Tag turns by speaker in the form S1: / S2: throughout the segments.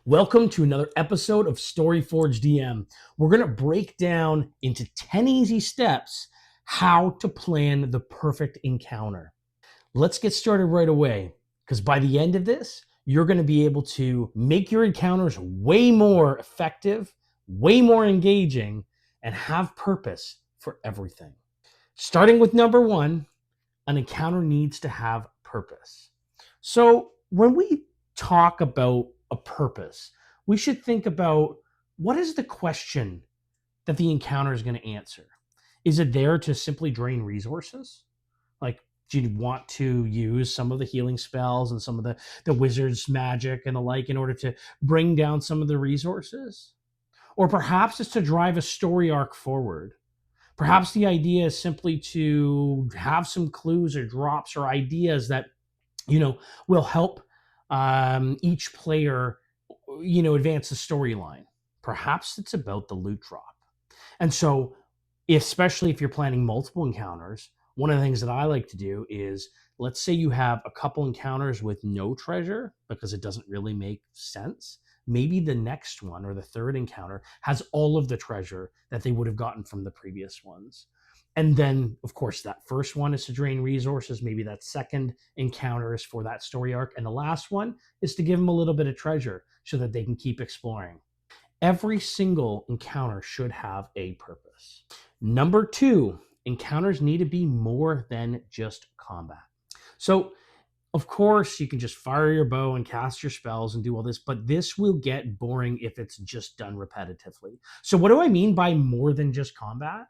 S1: Welcome to another episode of StoryForge DM. We're going to break down into 10 easy steps how to plan the perfect encounter. Let's get started right away, because by the end of this, you're going to be able to make your encounters way more effective, way more engaging, and have purpose for everything. Starting with number one, an encounter needs to have purpose. So when we talk about a purpose, we should think about what is the question that the encounter is going to answer. Is it there to simply drain resources? Like, do you want to use some of the healing spells and some of the wizard's magic and the like in order to bring down some of the resources? Or perhaps it's to drive a story arc forward. Perhaps the idea is simply to have some clues or drops or ideas that will help each player advance the storyline. Perhaps it's about the loot drop. And so, especially if you're planning multiple encounters, one of the things that I like to do is, let's say you have a couple encounters with no treasure because it doesn't really make sense. Maybe the next one or the third encounter has all of the treasure that they would have gotten from the previous ones. And then, of course, that first one is to drain resources. Maybe that second encounter is for that story arc. And the last one is to give them a little bit of treasure so that they can keep exploring. Every single encounter should have a purpose. Number two, encounters need to be more than just combat. So, of course, you can just fire your bow and cast your spells and do all this, but this will get boring if it's just done repetitively. So, what do I mean by more than just combat?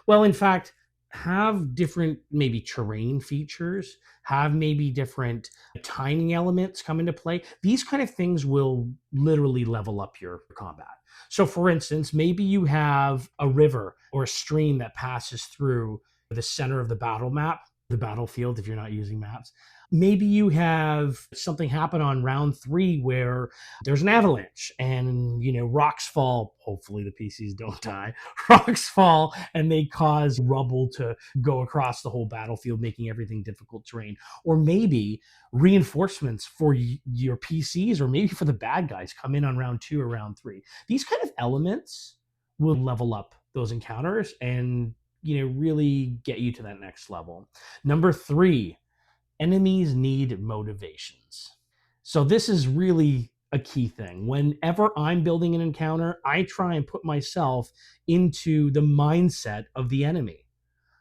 S1: Well, in fact, have different maybe terrain features, have maybe different timing elements come into play. These kind of things will literally level up your combat. So, for instance, maybe you have a river or a stream that passes through the center of the battle map, the battlefield, if you're not using maps. Maybe you have something happen on round 3 where there's an avalanche and rocks fall. Hopefully the PCs don't die. Rocks fall and they cause rubble to go across the whole battlefield, making everything difficult terrain. Or maybe reinforcements for your PCs or maybe for the bad guys come in on round 2 or round 3. These kind of elements will level up those encounters and really get you to that next level. Number 3, enemies need motivations. So this is really a key thing. Whenever I'm building an encounter, I try and put myself into the mindset of the enemy.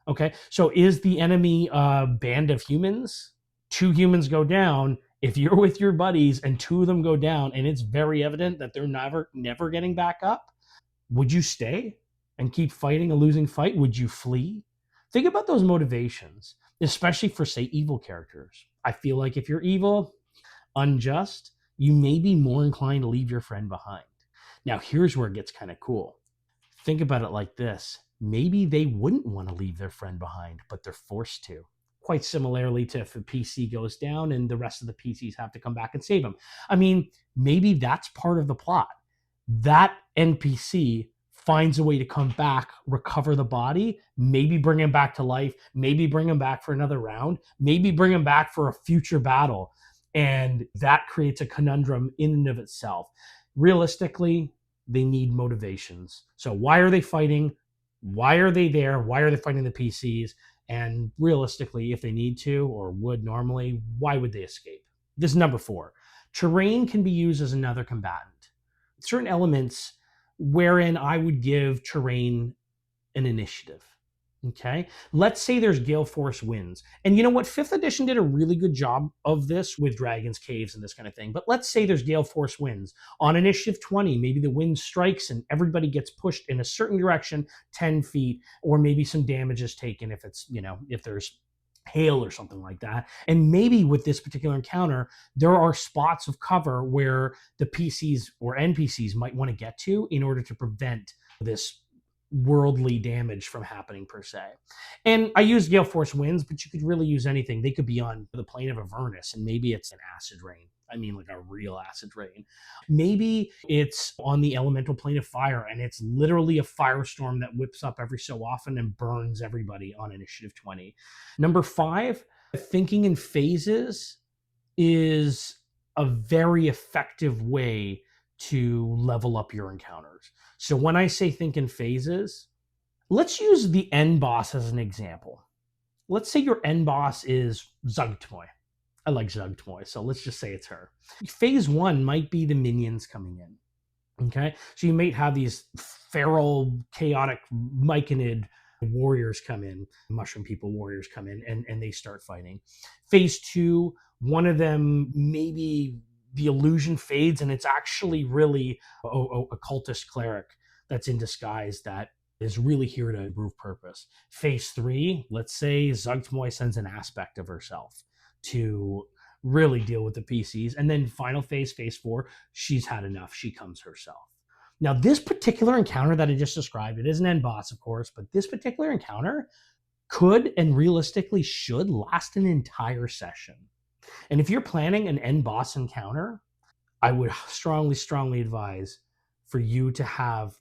S1: Okay, so is the enemy a band of humans? 2 humans go down. If you're with your buddies and 2 of them go down and it's very evident that they're never getting back up, would you stay and keep fighting a losing fight? Would you flee? Think about those motivations, especially for, say, evil characters. I feel like if you're evil, unjust, you may be more inclined to leave your friend behind. Now, here's where it gets kind of cool. Think about it like this. Maybe they wouldn't want to leave their friend behind, but they're forced to. Quite similarly to if a PC goes down and the rest of the PCs have to come back and save them. I mean, maybe that's part of the plot. That NPC finds a way to come back, recover the body, maybe bring him back to life, maybe bring him back for another round, maybe bring him back for a future battle. And that creates a conundrum in and of itself. Realistically, they need motivations. So why are they fighting? Why are they there? Why are they fighting the PCs? And realistically, if they need to or would normally, why would they escape? This is number 4. Terrain can be used as another combatant. Certain elements wherein I would give terrain an initiative. Okay, let's say there's gale force winds, and you know what, 5th edition did a really good job of this with dragons, caves, and this kind of thing. But let's say there's gale force winds on initiative 20. Maybe the wind strikes and everybody gets pushed in a certain direction 10 feet, or maybe some damage is taken if it's if there's hail or something like that. And maybe with this particular encounter, there are spots of cover where the PCs or NPCs might want to get to in order to prevent this worldly damage from happening per se. And I use gale force winds, but you could really use anything. They could be on the plane of Avernus, and maybe it's an acid rain. I mean, like a real acid rain. Maybe it's on the elemental plane of fire, and it's literally a firestorm that whips up every so often and burns everybody on initiative 20. Number 5, thinking in phases is a very effective way to level up your encounters. So when I say think in phases, let's use the end boss as an example. Let's say your end boss is Zugtmoy. I like Zugtmoy, so let's just say it's her. Phase one might be the minions coming in. Okay, so you might have these feral, chaotic, myconid warriors come in, mushroom people warriors come in, and they start fighting. Phase two, one of them maybe the illusion fades, and it's actually really a cultist cleric that's in disguise that is really here to prove purpose. Phase three, let's say Zugtmoy sends an aspect of herself to really deal with the PCs. And then final phase, phase four, she's had enough. She comes herself. Now, this particular encounter that I just described, it is an end boss, of course, but this particular encounter could and realistically should last an entire session. And if you're planning an end boss encounter, I would strongly, strongly advise for you to have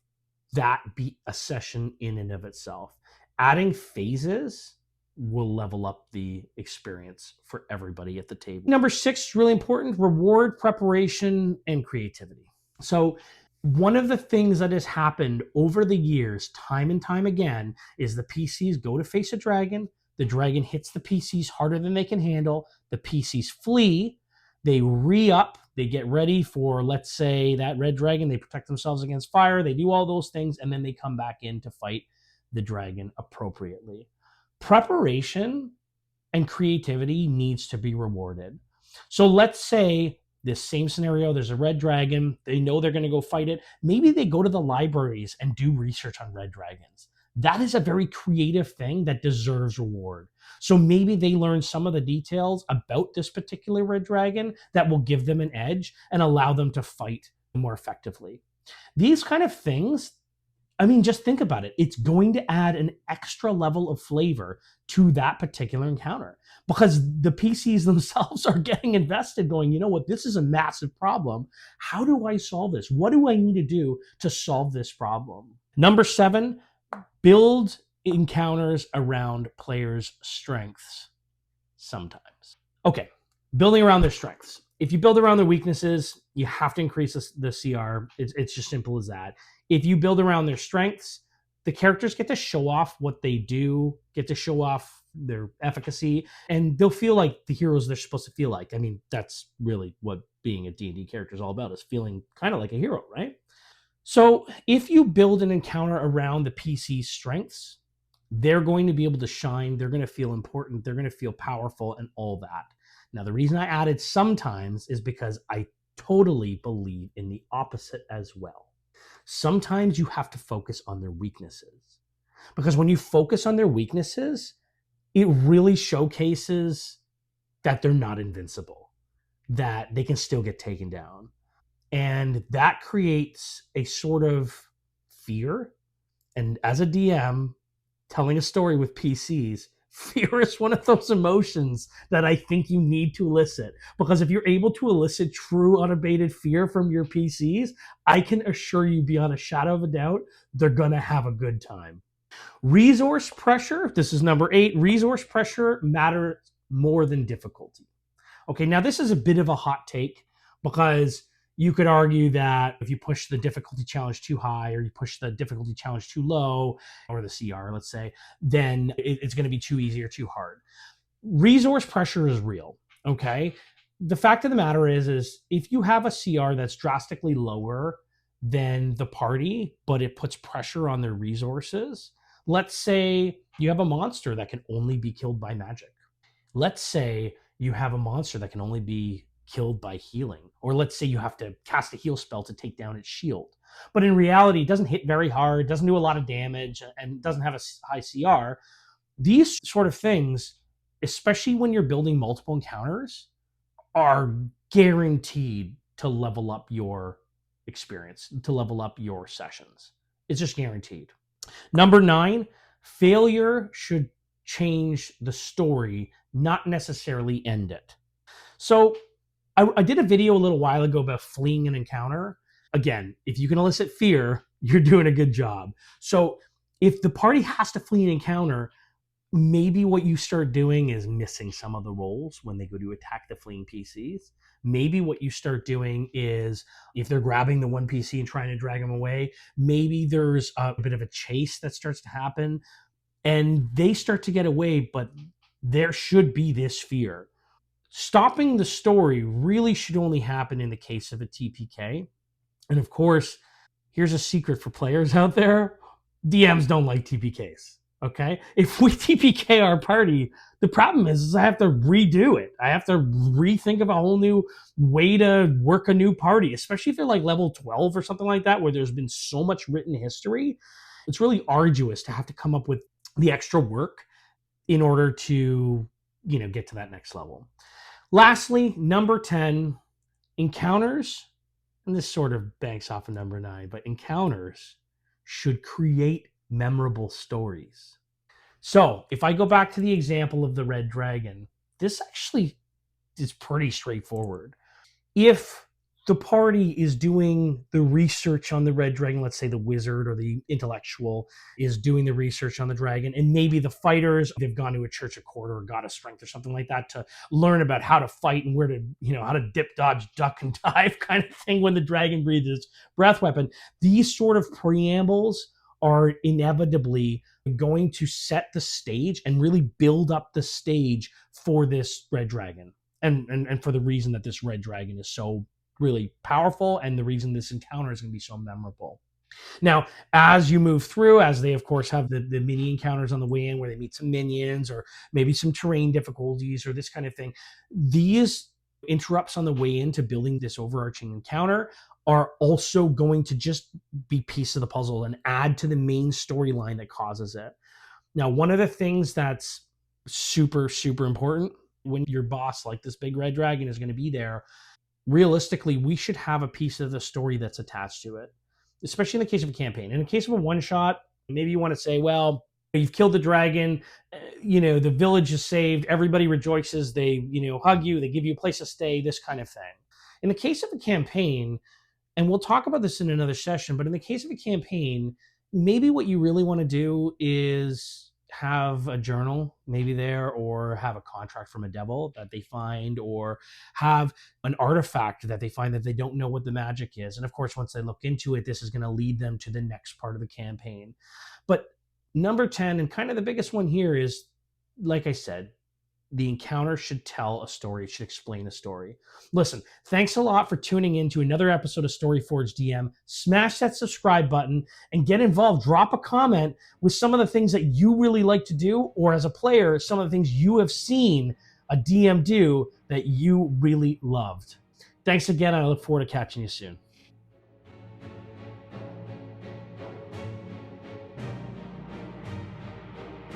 S1: that be a session in and of itself. Adding phases will level up the experience for everybody at the table. Number 6 is really important: reward, preparation, and creativity. So, one of the things that has happened over the years, time and time again, is the PCs go to face a dragon. The dragon hits the PCs harder than they can handle. The PCs flee. They re-up. They get ready for, let's say, that red dragon. They protect themselves against fire. They do all those things, and then they come back in to fight the dragon appropriately. Preparation and creativity needs to be rewarded. So let's say this same scenario, there's a red dragon. They know they're going to go fight it. Maybe they go to the libraries and do research on red dragons. That is a very creative thing that deserves reward. So maybe they learn some of the details about this particular red dragon that will give them an edge and allow them to fight more effectively. These kind of things, I mean, just think about it. It's going to add an extra level of flavor to that particular encounter because the PCs themselves are getting invested, going, you know what, this is a massive problem. How do I solve this? What do I need to do to solve this problem? Number 7, build encounters around players' strengths sometimes. Okay, building around their strengths. If you build around their weaknesses, you have to increase the CR. It's just simple as that. If you build around their strengths, the characters get to show off what they do, get to show off their efficacy, and they'll feel like the heroes they're supposed to feel like. I mean, that's really what being a D&D character is all about, is feeling kind of like a hero, right? So if you build an encounter around the PC's strengths, they're going to be able to shine. They're going to feel important. They're going to feel powerful and all that. Now, the reason I added sometimes is because I totally believe in the opposite as well. Sometimes you have to focus on their weaknesses, because when you focus on their weaknesses, it really showcases that they're not invincible, that they can still get taken down. And that creates a sort of fear. And as a DM, telling a story with PCs, fear is one of those emotions that I think you need to elicit. Because if you're able to elicit true, unabated fear from your PCs, I can assure you beyond a shadow of a doubt, they're going to have a good time. Resource pressure, this is number 8. Resource pressure matters more than difficulty. Okay, now this is a bit of a hot take, because you could argue that if you push the difficulty challenge too high, or you push the difficulty challenge too low, or the CR, let's say, then it's going to be too easy or too hard. Resource pressure is real, okay? The fact of the matter is if you have a CR that's drastically lower than the party, but it puts pressure on their resources, let's say you have a monster that can only be killed by magic. Let's say you have a monster that can only be killed by healing, or let's say you have to cast a heal spell to take down its shield, but in reality it doesn't hit very hard, doesn't do a lot of damage, and doesn't have a high CR. These sort of things, especially when you're building multiple encounters, are guaranteed to level up your experience, to level up your sessions. It's just guaranteed. Number 9, failure should change the story, not necessarily end it. So I did a video a little while ago about fleeing an encounter. Again, if you can elicit fear, you're doing a good job. So if the party has to flee an encounter, maybe what you start doing is missing some of the roles when they go to attack the fleeing PCs. Maybe what you start doing is if they're grabbing the one PC and trying to drag them away, maybe there's a bit of a chase that starts to happen and they start to get away, but there should be this fear. Stopping the story really should only happen in the case of a TPK. And of course, here's a secret for players out there: DMs don't like TPKs. Okay, if we TPK our party, the problem is I have to redo it. I have to rethink of a whole new way to work a new party, especially if they're like level 12 or something like that, where there's been so much written history. It's really arduous to have to come up with the extra work in order to, get to that next level. Lastly, number 10, encounters, and this sort of banks off of number 9, but encounters should create memorable stories. So if I go back to the example of the red dragon, this actually is pretty straightforward. If the party is doing the research on the red dragon, let's say the wizard or the intellectual is doing the research on the dragon, and maybe the fighters, they've gone to a church of quarter or goddess strength or something like that to learn about how to fight and where to, how to dip, dodge, duck, and dive kind of thing when the dragon breathes its breath weapon. These sort of preambles are inevitably going to set the stage and really build up the stage for this red dragon. And for the reason that this red dragon is so really powerful and the reason this encounter is going to be so memorable. Now, as you move through, as they, of course, have the mini encounters on the way in where they meet some minions or maybe some terrain difficulties or this kind of thing, these interrupts on the way into building this overarching encounter are also going to just be piece of the puzzle and add to the main storyline that causes it. Now, one of the things that's super, super important when your boss, like this big red dragon, is going to be there, realistically, we should have a piece of the story that's attached to it, especially in the case of a campaign. In the case of a one shot, maybe you want to say, well, you've killed the dragon, the village is saved, everybody rejoices, they, hug you, they give you a place to stay, this kind of thing. In the case of a campaign, and we'll talk about this in another session, but in the case of a campaign, maybe what you really want to do is have a journal maybe there, or have a contract from a devil that they find, or have an artifact that they find that they don't know what the magic is. And of course, once they look into it, this is going to lead them to the next part of the campaign. But number 10, and kind of the biggest one here, is, like I said, the encounter should tell a story. It should explain a story. Listen, thanks a lot for tuning in to another episode of Storyforge DM. Smash that subscribe button and get involved. Drop a comment with some of the things that you really like to do, or as a player, some of the things you have seen a DM do that you really loved. Thanks again. I look forward to catching you soon.